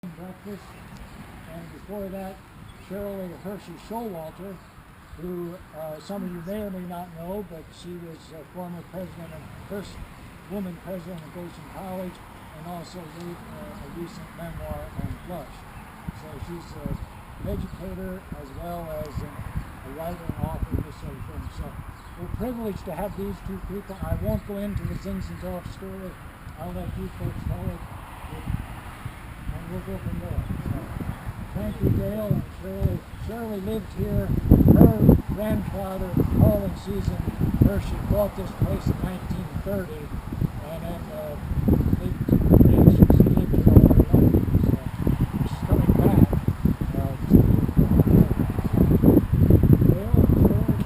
Breakfast, and before that, Shirley Hershey Showalter, who some of you may or may not know, but she was former president and first woman president of Goshen College, and also wrote a recent memoir on Flush. So she's an educator as well as a writer and author of this sort of thing. So we're privileged to have these two people. I won't go into the Zinzendorf story. I'll let you folks tell it. And we'll go from there. So, thank you, Dale and Shirley. Shirley lived here. Her grandfather, Paul and Susan Hershey, bought this place in 1930, and then she's lived here all her life. So she's coming back to Dale and Shirley.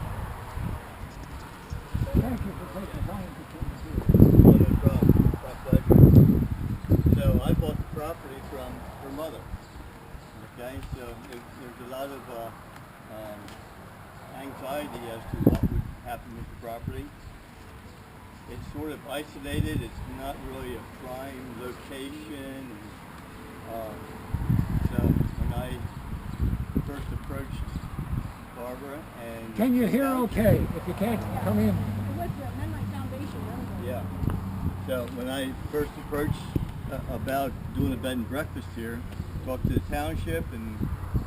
Thank you for taking time to come here. Oh, no problem. My pleasure. So I bought the property from her mother. Okay, so there's a lot of anxiety as to what would happen with the property. It's sort of isolated. It's not really a prime location. So when I first approached Barbara and... Can you hear okay? If you can't, come in. Yeah. So when I first approached about doing a bed and breakfast here, talked to the township and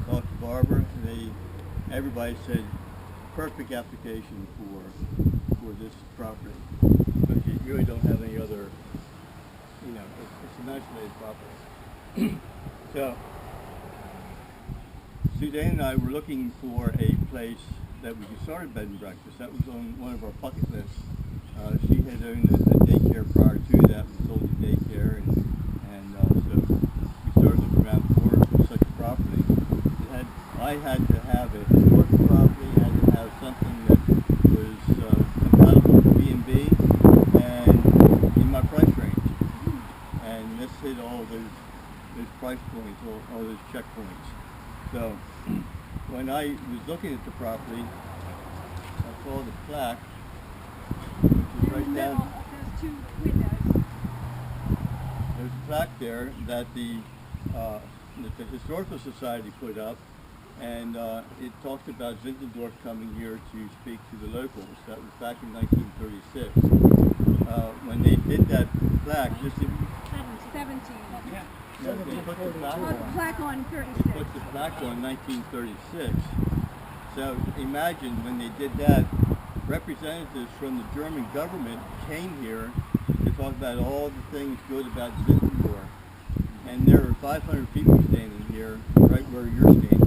talked to Barbara, everybody said perfect application for this property, because you really don't have any other, it's an isolated property. So Suzanne and I were looking for a place that we could start a bed and breakfast. That was on one of our bucket lists. She had owned a daycare prior to that. We sold the daycare, and so we started looking around for such a property. I had to have a historic property. I had to have something that was compatible with B&B and in my price range. And this hit all those price points, all those checkpoints. So when I was looking at the property, I saw the plaque, which is right down. There's two windows. There's a plaque there that the Historical Society put up, and it talked about Zinzendorf coming here to speak to the locals. That was back in 1936. When they did that plaque, just 17. yeah, they put the plaque Oh, the on. plaque on They 36. put the plaque on 1936. So imagine when they did that, representatives from the German government came here to talk about all the things good about Zinzendorf. And there were 500 people standing here, right where you're standing,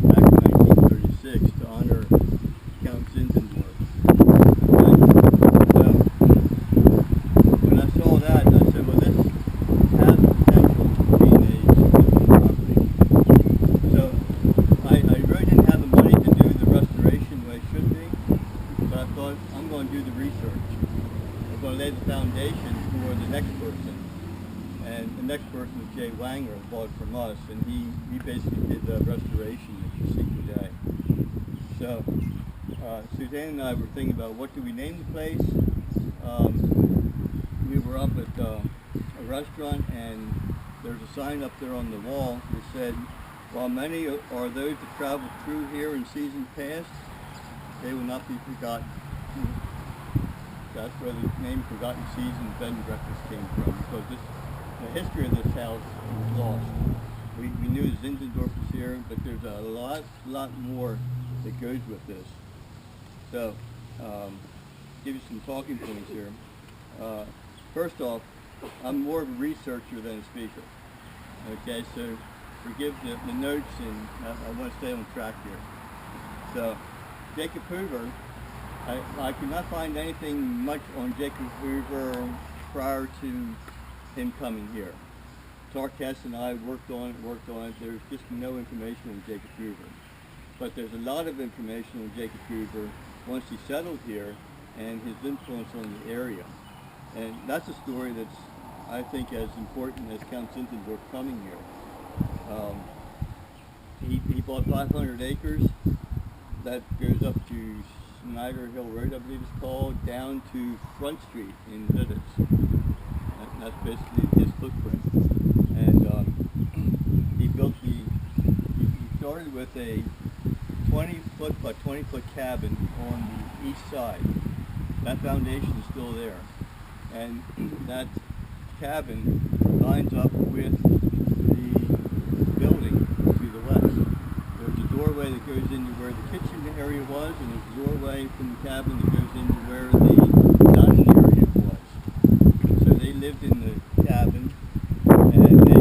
back in 1936, to honor Count Zinzendorf. So when I saw that, I said, well, this has potential to be a historical property. So I really didn't have the money to do the restoration the way it should be, but I thought, I'm going to do the research. I'm going to lay the foundation for the next person. And the next person was Jay Wenger, who bought it from us, and he basically did the restoration that you see today. So Suzanne and I were thinking about what do we name the place. We were up at a restaurant, and there's a sign up there on the wall that said, while many are those that traveled through here in seasons past, they will not be forgotten. That's where the name Forgotten Seasons Bed and Breakfast came from, because the history of this house was lost. We knew Zinzendorf was here, but there's a lot more that goes with this. So, give you some talking points here. First off, I'm more of a researcher than a speaker. Okay, so forgive the notes, and I want to stay on track here. So, Jacob Huber, I could not find anything much on Jacob Huber prior to him coming here. Tarkess and I worked on it. There's just no information on Jacob Huber. But there's a lot of information on Jacob Huber once he settled here and his influence on the area. And that's a story that's, I think, as important as Count Zinzendorf coming here. He bought 500 acres. That goes up to Snyder Hill Road, I believe it's called, down to Front Street in Lititz. That's basically his footprint. And started with a 20-foot by 20-foot cabin on the east side. That foundation is still there. And that cabin lines up with the building to the west. There's a doorway that goes into where the kitchen area was, and there's a doorway from the cabin that goes into where the dining area was. So they lived in the cabin, and they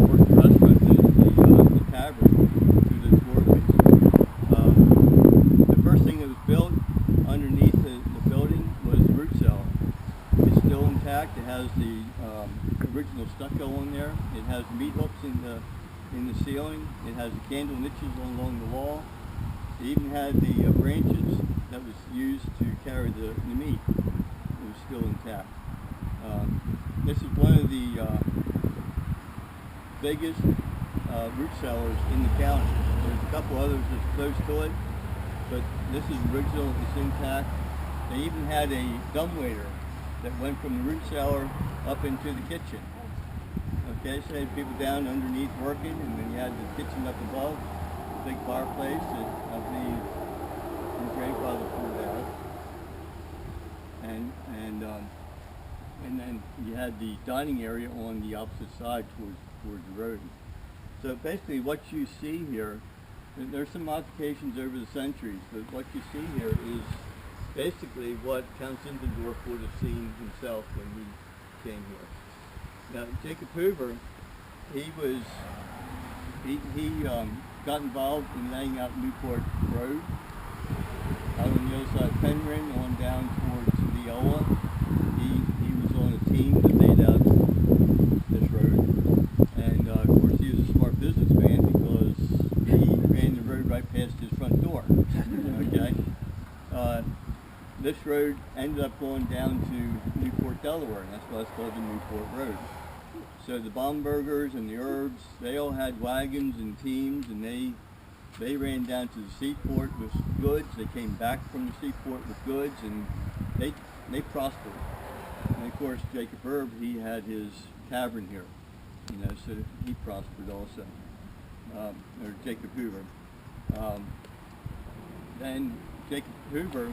worked the restaurant, the tavern, through the doorways. The first thing that was built underneath the building was the root cellar. It's still intact. It has the original stucco on there. It has meat hooks in the ceiling. It has the candle niches along the wall. It even had the branches that was used to carry the meat. It was still intact. This is one of the biggest root cellars in the county. There's a couple others that's close to it, but this is original. It's intact. They even had a dumbwaiter that went from the root cellar up into the kitchen. Okay, so they had people down underneath working, and then you had the kitchen up above, the big fireplace that I believe your grandfather pulled out, and then you had the dining area on the opposite side towards the road. So basically, what you see here, there's some modifications over the centuries, but what you see here is basically what Count Zinzendorf would have seen himself when he came here. Now, Jacob Huber, he got involved in laying out Newport Road out on the other side of Penryn on down towards Viola. He was on a team that laid out this road, and of course he was a smart businessman because he ran the road right past his front door. Okay. This road ended up going down to Newport, Delaware, and that's why it's called the Newport Road. So the Baumbergers and the Erbs, they all had wagons and teams, and they ran down to the seaport with goods. They came back from the seaport with goods, and they prospered. And of course, Jacob Herb, he had his tavern here, so he prospered also, or Jacob Huber. Then Jacob Huber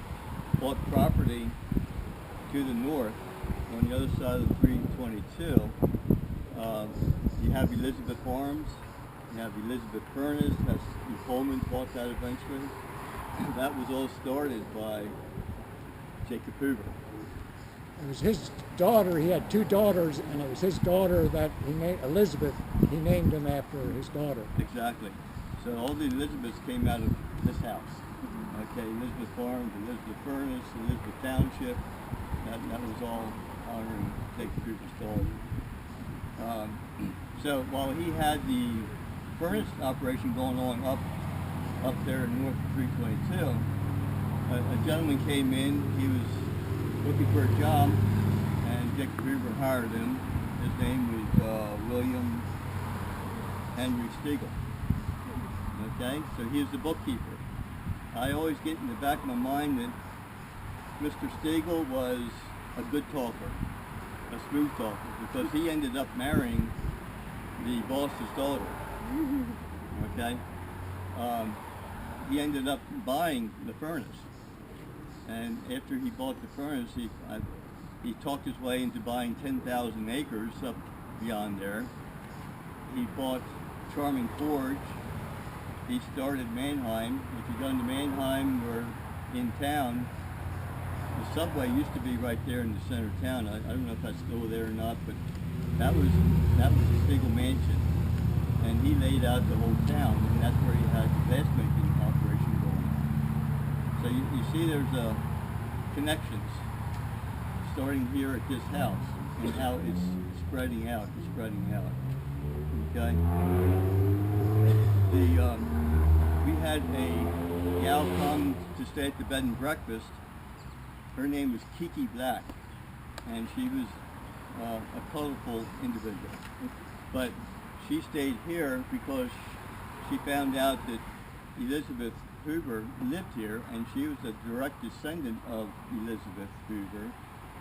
bought property to the north on the other side of the 322. You have Elizabeth Farms, you have Elizabeth Furnace, that's Coleman bought that eventually. That was all started by Jacob Huber. It was his daughter. He had two daughters, and it was his daughter that he named Elizabeth. He named him after his daughter. Exactly. So all the Elizabeths came out of this house. Okay, Elizabeth Farms, Elizabeth Furnace, Elizabeth Township. That was all honoring Jacob Huber's daughter. So while he had the furnace operation going on up there north of 322, a gentleman came in. He was looking for a job, and Jacob Huber hired him. His name was William Henry Stiegel. Okay, so he was the bookkeeper. I always get in the back of my mind that Mr. Stiegel was a good talker, a smooth talker, because he ended up marrying the boss's daughter. Okay, he ended up buying the furnace, and after he bought the furnace, he talked his way into buying 10,000 acres up beyond there. He bought Charming Forge. He started Mannheim. If you go into Mannheim or in town, the subway used to be right there in the center of town. I don't know if that's still there or not, but that was the Stiegel Mansion, and he laid out the whole town, and that's where he had the glassmaking operation going on. So you see, there's connections starting here at this house, and how it's spreading out. Okay. We had a gal come to stay at the bed and breakfast. Her name was Kiki Black, and she was a colorful individual. But she stayed here because she found out that Elizabeth Huber lived here, and she was a direct descendant of Elizabeth Huber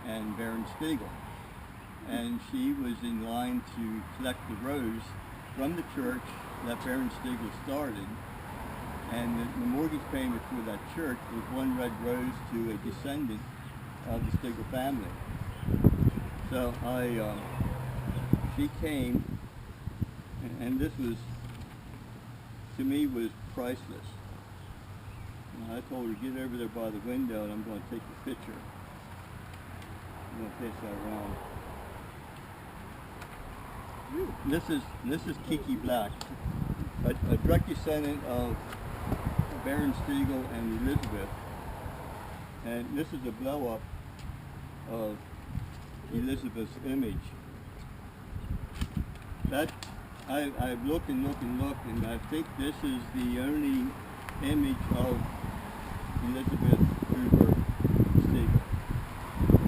and Baron Stiegel. And she was in line to collect the rose from the church that Baron Stiegel started, and the mortgage payment for that church was one red rose to a descendant of the Stiegel family. So she came, and this was, to me, was priceless. And I told her, get over there by the window and I'm going to take your picture. I'm going to pass that around. This is Kiki Black, a direct descendant of Baron Stiegel and Elizabeth. And this is a blow-up of Elizabeth's image. That I've looked and looked and looked, and I think this is the only image of Elizabeth Huber Stiegel.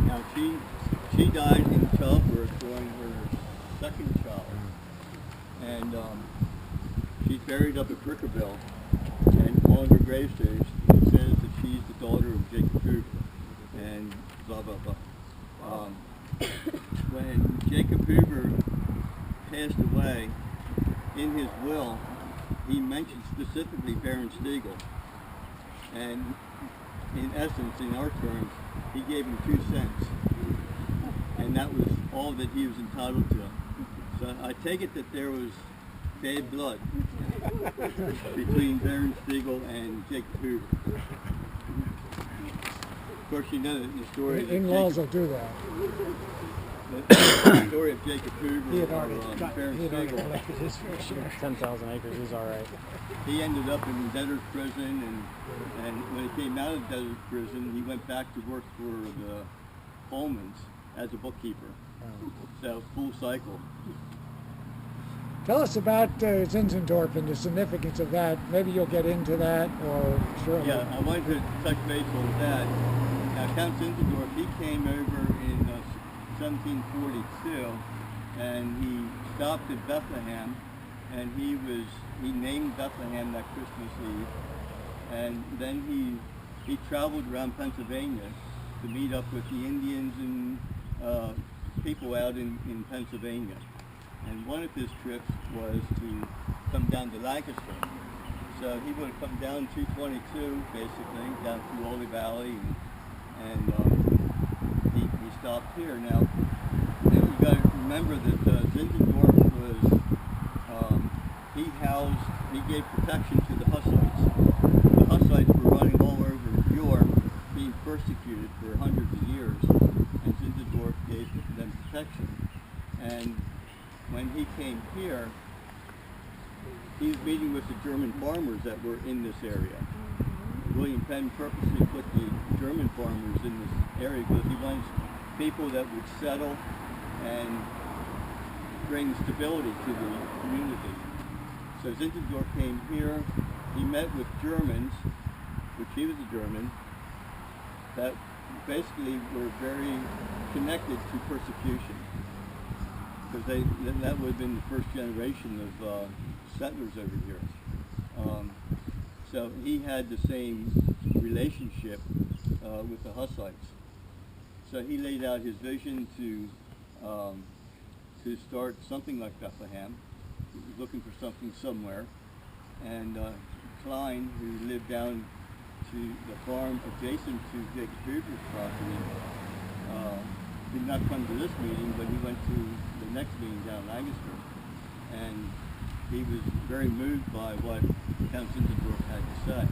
Now she died in childbirth during her second child, and she's buried up at Brickerville, and on her gravestone it says that she's the daughter of Jacob Huber, and blah blah blah. When Jacob Huber passed away, in his will, he mentioned specifically Baron Stiegel, and in essence, in our terms, he gave him 2 cents, and that was all that he was entitled to. So I take it that there was bad blood between Baron Stiegel and Jacob Huber. Of course, you know the story. In-laws will do that. The story of Jacob Huber, He had already Baron Stiegel. collected his fair share. 10,000 acres is all right. He ended up in debtor's prison, and when he came out of debtor's prison, he went back to work for the Colemans as a bookkeeper. So, full cycle. Tell us about Zinzendorf and the significance of that. Maybe you'll get into that, or sure. Yeah, I wanted to touch base on that. Count Zinzendorf, he came over in 1742, and he stopped at Bethlehem, and he named Bethlehem that Christmas Eve, and then he traveled around Pennsylvania to meet up with the Indians and people out in Pennsylvania. And one of his trips was to come down to Lancaster. So he would have come down 222, basically, down through Ole Valley, and he stopped here. Now, you've got to remember that Zinzendorf was, he gave protection to the Hussites. The Hussites were running all over Europe, being persecuted for hundreds of years, and Zinzendorf gave them protection. And when he came here, he was meeting with the German farmers that were in this area. William Penn purposely put the German farmers in this area because he wants people that would settle and bring stability to the community. So Zinzendorf came here, he met with Germans, which he was a German, that basically were very connected to persecution. Because that would have been the first generation of settlers over here. So he had the same relationship with the Hussites. So he laid out his vision to start something like Bethlehem. He was looking for something somewhere. And Klein, who lived down to the farm adjacent to Jacob Huber's property, did not come to this meeting, but he went to the next meeting down in Lancaster. And he was very moved by what Count Zinzendorf had to say.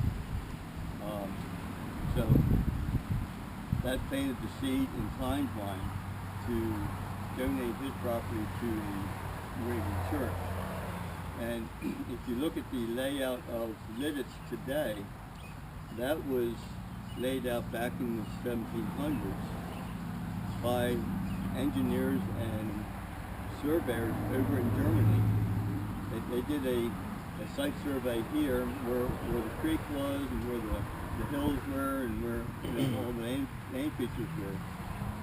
So that planted the seed in Klein's mind to donate his property to the Moravian Church. And if you look at the layout of Lititz today, that was laid out back in the 1700s by engineers and surveyors over in Germany. They did a site survey here where the creek was and where the hills were and where all the name features were.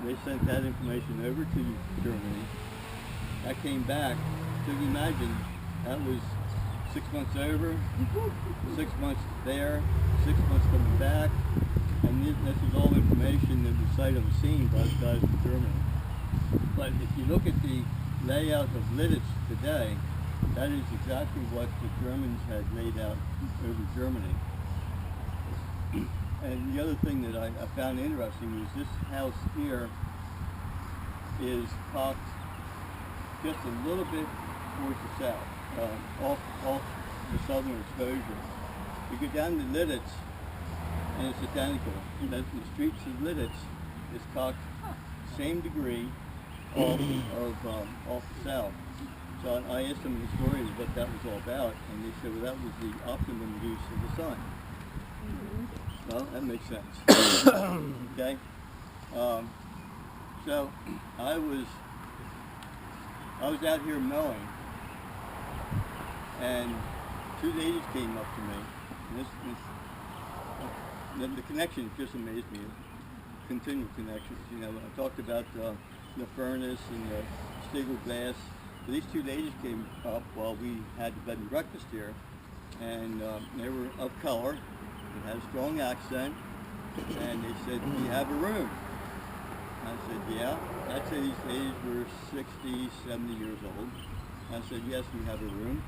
They sent that information over to Germany. That came back. So you can imagine, that was 6 months over, 6 months there, 6 months coming back, and this is all information that was sight unseen by the guys in Germany. But if you look at the layout of Lititz today, That is exactly what the Germans had laid out over Germany. And the other thing that I found interesting was this house here is cocked just a little bit towards the south, off the southern exposure. You go down to Lititz, and it's identical. The streets of Lititz is cocked same degree off the south. So I asked some historians what that was all about, and they said, well, that was the optimum use of the sun. Well, that makes sense. Okay? So I was out here mowing, and two ladies came up to me. And the connection just amazed me. Continual connections. You know, I talked about the furnace and the Stiegel glass. So these two ladies came up while we had the bed and breakfast here, and they were of color. They had a strong accent, and they said, "Do you have a room?" I said, "Yeah." I'd say these ladies were 60, 70 years old. I said, "Yes, we have a room."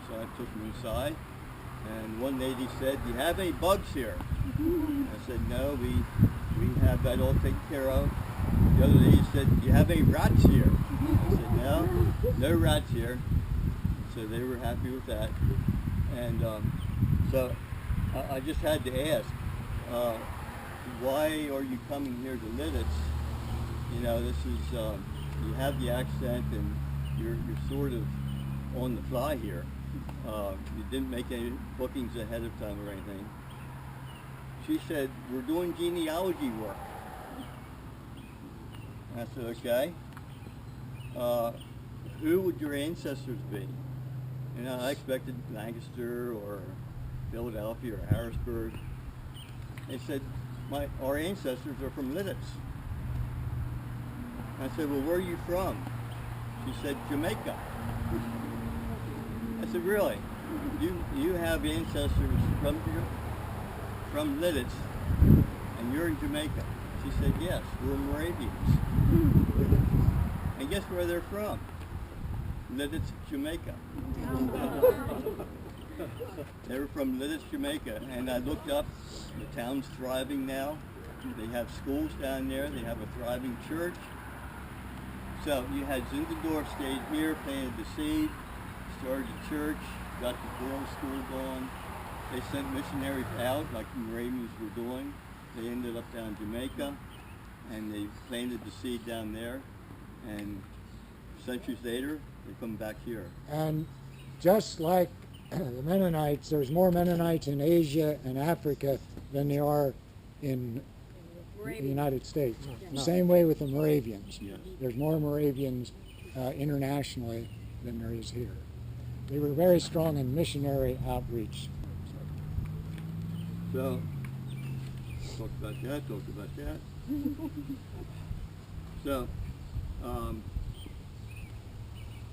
So I took them inside, and one lady said, "Do you have any bugs here?" I said, "No, we have that all taken care of." The other lady said, "Do you have any rats here?" I said, no rats here. So they were happy with that. And so I just had to ask, why are you coming here to Lititz? You know, this is, you have the accent and you're sort of on the fly here. You didn't make any bookings ahead of time or anything. She said, "We're doing genealogy work." I said, "Okay. Who would your ancestors be?" You know, I expected Lancaster or Philadelphia or Harrisburg. They said, our ancestors are from Lititz. I said, "Well, where are you from?" She said, "Jamaica." I said, "Really? You have ancestors from Lititz, and you're in Jamaica?" She said, "Yes, we're Moravians." And guess where they're from? Lititz, Jamaica. They were from Lititz, Jamaica, and I looked up. The town's thriving now. They have schools down there. They have a thriving church. So you had Zinzendorf stayed here, planted the seed, started the church, got the girls' school going. They sent missionaries out like the Moravians were doing. They ended up down in Jamaica, and they planted the seed down there. And centuries later, they come back here. And just like the Mennonites, there's more Mennonites in Asia and Africa than there are in the United States. Yeah. Same way with the Moravians. Yes. There's more Moravians internationally than there is here. They were very strong in missionary outreach. So, talked about that. So,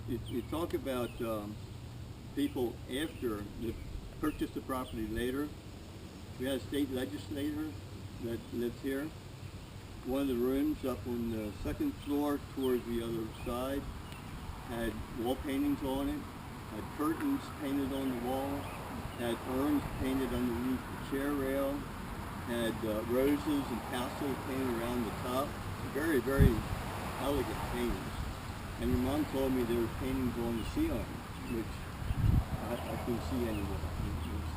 you talk about people after that purchased the property later. We had a state legislator that lived here. One of the rooms up on the second floor towards the other side had wall paintings on it, had curtains painted on the wall, had urns painted underneath the chair rail, had roses and tassels painted around the top. Very, very elegant paintings. And your mom told me there were paintings on the ceiling, which I couldn't see anymore.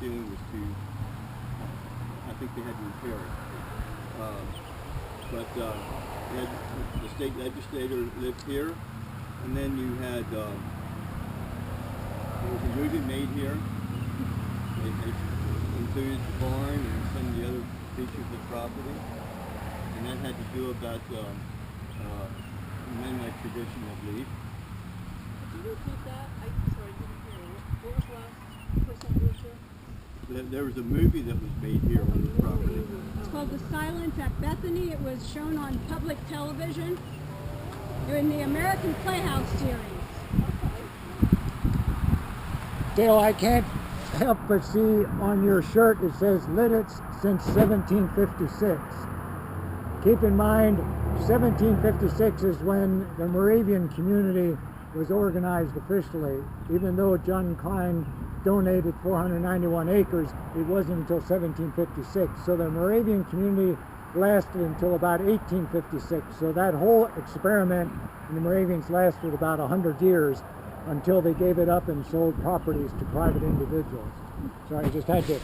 The ceiling was too, I think they had to repair it. But you had the state legislator lived here, and then you had, there was a movie made here. They included the barn and some of the other features of the property. And that had to do about Mennonite tradition, I believe. Did you repeat that? Sorry, I didn't hear you. What was the last person who lived here? There was a movie that was made here on this property. It's called The Silence at Bethany. It was shown on public television during the American Playhouse series. Dale, I can't help but see on your shirt it says Lititz since 1756. Keep in mind, 1756 is when the Moravian community was organized officially. Even though John Klein donated 491 acres, it wasn't until 1756. So the Moravian community lasted until about 1856. So that whole experiment in the Moravians lasted about 100 years until they gave it up and sold properties to private individuals. So I just had to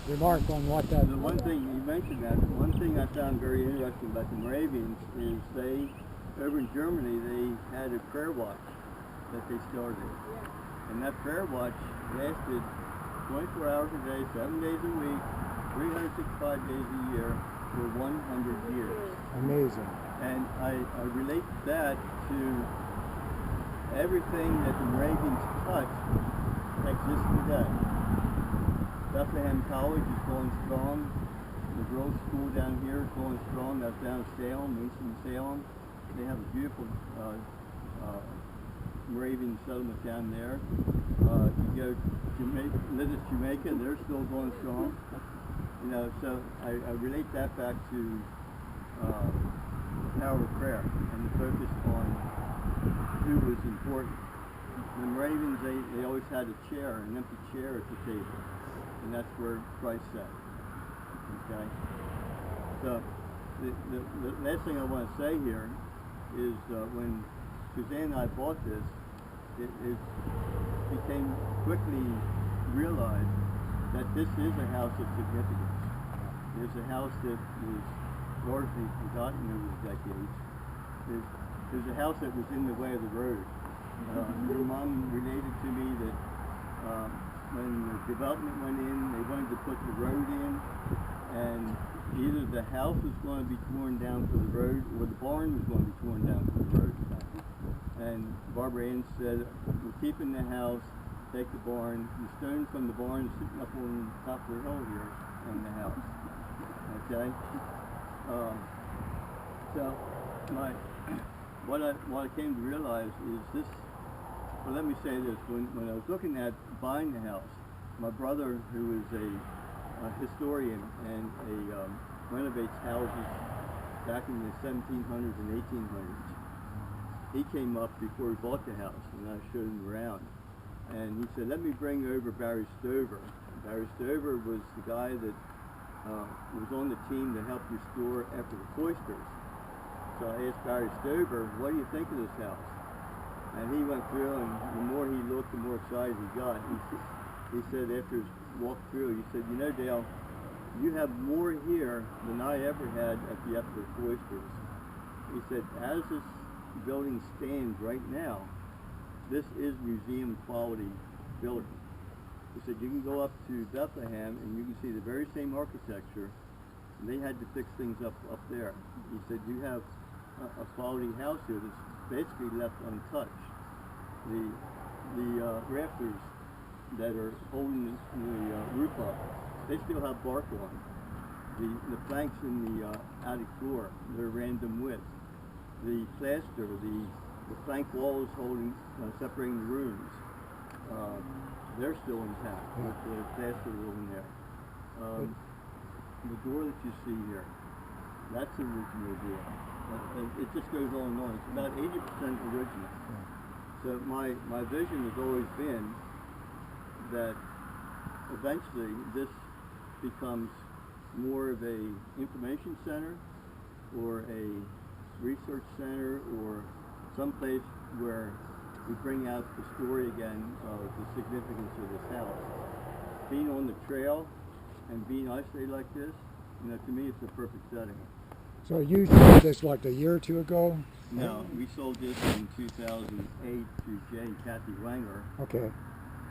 remark on what that. The one thing you mentioned, that one thing I found very interesting about the Moravians is they, over in Germany, they had a prayer watch that they started, and that prayer watch lasted 24 hours a day, 7 days a week, 365 days a year for 100 years. Amazing. And I relate that to everything that the Moravians touched exists today. Bethlehem College is going strong. The girls' school down here is going strong. That's down in Salem, Mason, Salem. They have a beautiful Moravian settlement down there. You go to Jamaica, Lititz, Jamaica, they're still going strong. You know, so I relate that back to the power of prayer and the focus on who was important. The Moravians, they always had a chair, an empty chair at the table, and that's where Christ sat. Okay? So the last thing I want to say here is when Suzanne and I bought this, it became quickly realized that this is a house of significance. It's a house that was largely forgotten over the decades. There's a house that was in the way of the road. Your mom related to me that when the development went in, they wanted to put the road in, and either the house was going to be torn down for the road or the barn was going to be torn down for the road. And Barbara Ann said, we're keeping the house, take the barn. The stone from the barn is sitting up on top of the hill here on the house. Okay? So what I came to realize is this. Well, let me say this. When I was looking at buying the house, my brother, who is a historian and renovates houses back in the 1700s and 1800s, he came up before he bought the house, and I showed him around. And he said, let me bring over Barry Stover. Barry Stover was the guy that was on the team to help restore after the cloisters. So I asked Barry Stover, what do you think of this house? And he went through, and the more he looked, the more excited he got. He said after his walk through, he said, you know, Dale, you have more here than I ever had at the Upper Cloisters. He said, as this building stands right now, this is museum quality building. He said, you can go up to Bethlehem and you can see the very same architecture, and they had to fix things up there. He said, you have a quality house here that's basically left untouched. The rafters that are holding the roof up, they still have bark on. The planks in the attic floor, they're random width. The plaster, the plank walls holding, separating the rooms, they're still intact with the plaster in there. The door that you see here, that's the original door. It just goes on and on. It's about 80% original. So my vision has always been that eventually this becomes more of a information center or a research center or someplace where we bring out the story again of the significance of this house. Being on the trail and being isolated like this, you know, to me it's a perfect setting. So you sold this like a year or two ago? No, we sold this in 2008 to Jay and Kathy Wenger. Okay.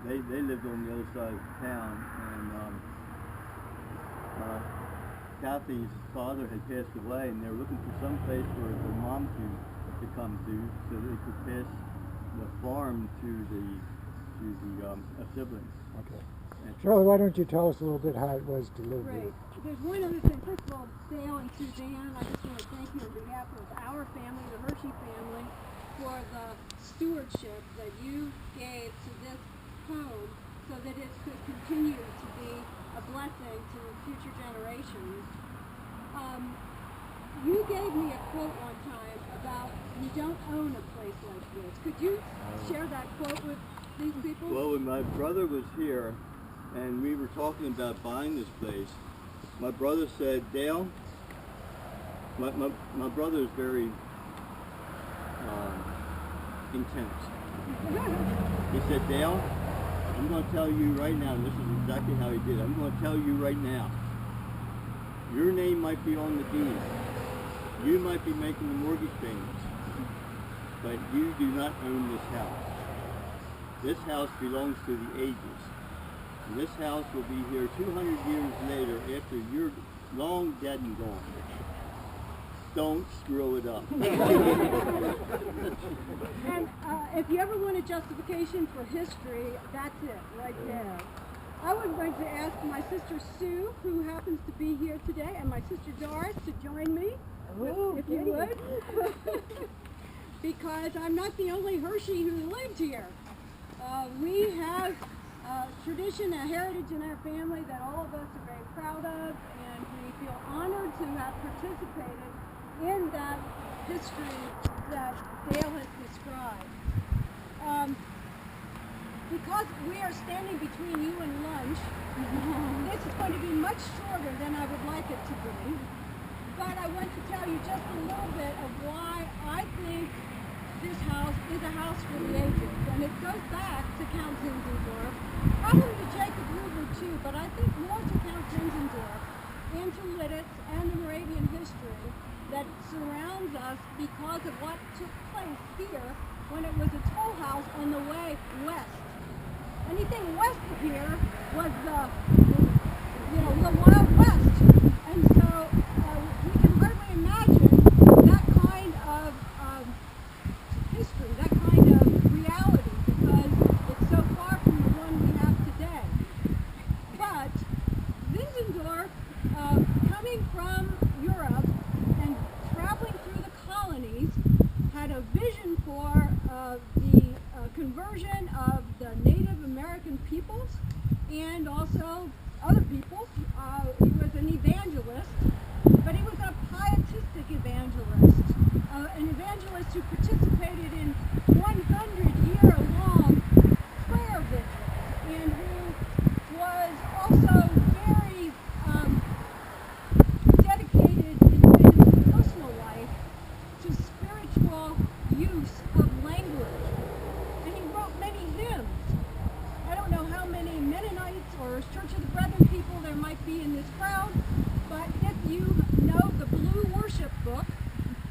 They lived on the other side of town, and Kathy's father had passed away, and they were looking for some place for their mom to come to, so they could pass the farm to the siblings. Okay. Shirley, why don't you tell us a little bit how it was to live Right. here? There's one other thing. First of all, Dale and Suzanne, I just want to thank you on behalf of our family, the Hershey family, for the stewardship that you gave to this home so that it could continue to be a blessing to future generations. You gave me a quote one time about you don't own a place like this. Could you share that quote with these people? Well, when my brother was here and we were talking about buying this place, my brother said, Dale, my brother is very intense. He said, Dale, I'm going to tell you right now, and this is exactly how he did it, I'm going to tell you right now, your name might be on the deed, you might be making the mortgage payments, but you do not own this house. This house belongs to the ages. And this house will be here 200 years later after you're long dead and gone. Don't screw it up. And if you ever want a justification for history, that's it right there. I would like to ask my sister Sue, who happens to be here today, and my sister Doris to join me, if you would. Because I'm not the only Hershey who lived here. We have a tradition, a heritage in our family that all of us are very proud of, and we feel honored to have participated in that history that Dale has described. Because we are standing between you and lunch, this is going to be much shorter than I would like it to be. But I want to tell you just a little bit of why I think this house is a house for the ages. And it goes back to Count Zinzendorf, probably to Jacob Huber too, but I think more to Count Zinzendorf and to Lititz and the Moravian history that surrounds us because of what took place here when it was a toll house on the way west. Anything west of here was the Wild West. And so we can hardly imagine that kind of history, that kind of reality, because it's so far from the one we have today. But Zinzendorf, coming from Europe and traveling through the colonies, had a vision for the conversion of the Native American peoples and also other peoples. He was an evangelist, but he was a pietistic evangelist, an evangelist who participated in 100-year-long prayer vigils, and who was also very dedicated in his personal life to spiritual use of language. And he wrote many hymns. I don't know how many Mennonites or Church of the Brethren people there might be in this crowd, but if you know the Blue Worship Book,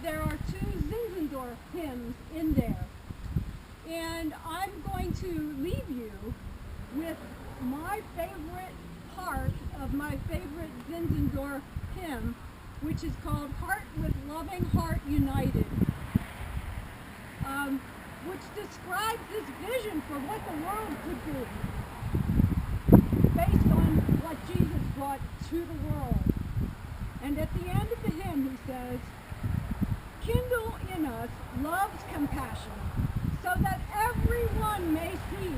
there are 2 Zinzendorf hymns in there. And I'm going to leave you with my favorite part of my favorite Zinzendorf hymn, which is called Heart with Loving Heart United, which describes his vision for what the world could be based on what Jesus brought to the world. And at the end of the hymn he says, kindle in us love's compassion, so that everyone may see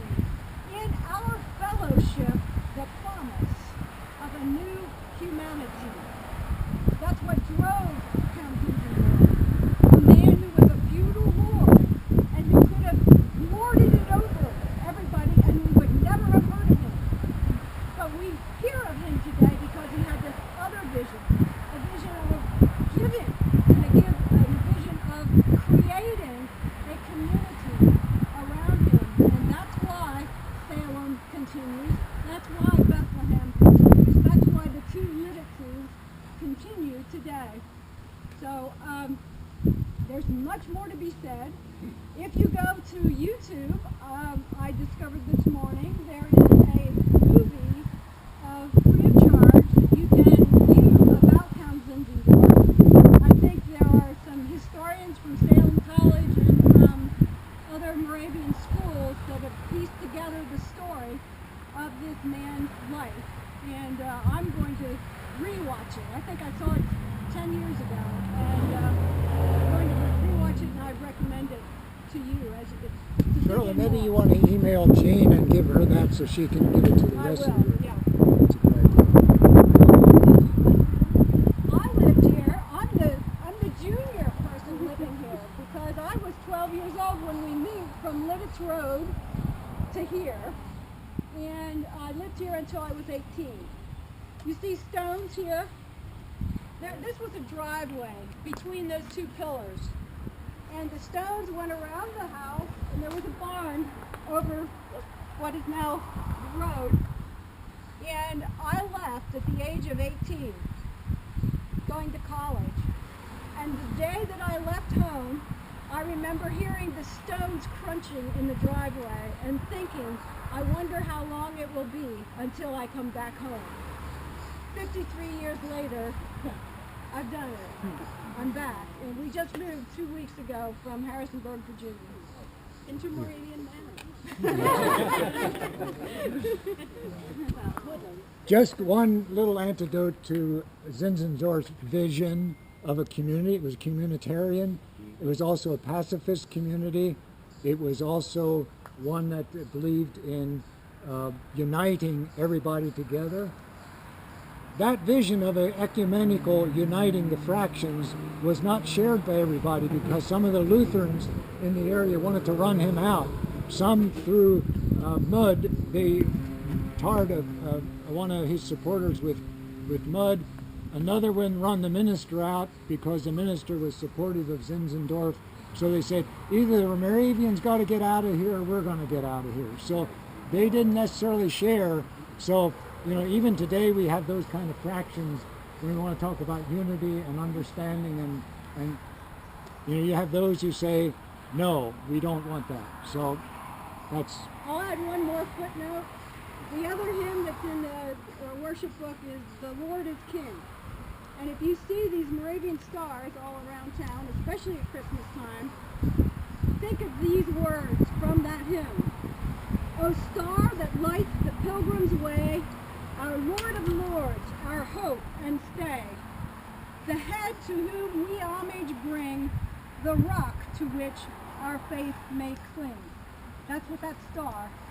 in our fellowship the promise of a new humanity. That's what drove Count Zinzendorf, a man who was a feudal lord and who could have lorded it over everybody and we would never have heard of him. But we hear of him today because he had this other vision, a vision of giving, and a vision of creating a community around him. And that's why Salem continues, that's why Bethlehem continues, that's why the 2 Lititzes continue today. So there's much more to be said. If you go to YouTube, I discovered this morning, there is a movie free of charge that you can view about Count Zinzendorf. I think there are some historians from Salem College and from other Moravian schools that have pieced together the story of this man's life. And I'm going to rewatch it. I think I saw it 10 years ago, and I'm going to rewatch it, and I recommend it to you as it gets. Shirley, maybe you want to email Jean and give her that so she can give it to the rest of you. Yeah. That's a good idea. I lived here. I'm the junior person living here because I here, and I lived here until I was 18. You see stones here? This was a driveway between those two pillars, and the stones went around the house, and there was a barn over what is now the road, and I left at the age of 18, going to college. And the day that I left home, I remember hearing the stones crunching in the driveway and thinking, I wonder how long it will be until I come back home. 53 years later, I've done it. I'm back. And we just moved 2 weeks ago from Harrisonburg, Virginia, into Moravian Manor. Just one little antidote to Zinzendorf's vision of a community. It was communitarian. It was also a pacifist community. It was also one that believed in uniting everybody together. That vision of an ecumenical uniting the fractions was not shared by everybody because some of the Lutherans in the area wanted to run him out. Some threw mud. They tarred one of his supporters with mud. Another one run the minister out because the minister was supportive of Zinzendorf. So they said, either the Moravians got to get out of here or we're going to get out of here. So they didn't necessarily share. So, you know, even today we have those kind of fractions when we want to talk about unity and understanding and you know, you have those who say, no, we don't want that. So that's... I'll add one more footnote. The other hymn that's in the worship book is The Lord is King. And if you see these Moravian stars all around town, especially at Christmas time, think of these words from that hymn. O star that lights the pilgrim's way, our Lord of Lords, our hope and stay, the head to whom we homage bring, the rock to which our faith may cling. That's what that star